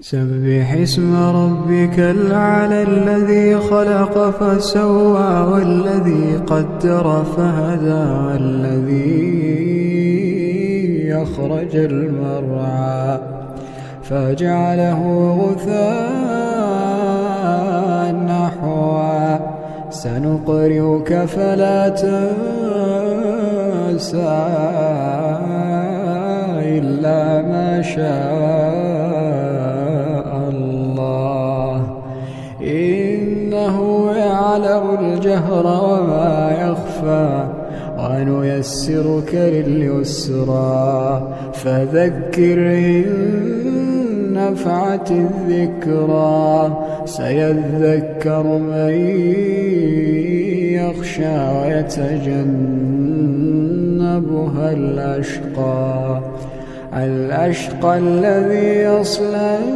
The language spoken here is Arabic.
سبح اسم ربك الأعلى الذي خلق فسوى والذي قدر فهدى والذي أخرج المرعى فجعله غثاء نحوا سنقرئك فلا تنسى إلا ما شاء الله إنه يعلم الجهر وما يخفى ونيسرك لليسرى فذكر إن نفعت الذكرى سيذكر من يخشى ويتجنبها الأشقى الذي يصلى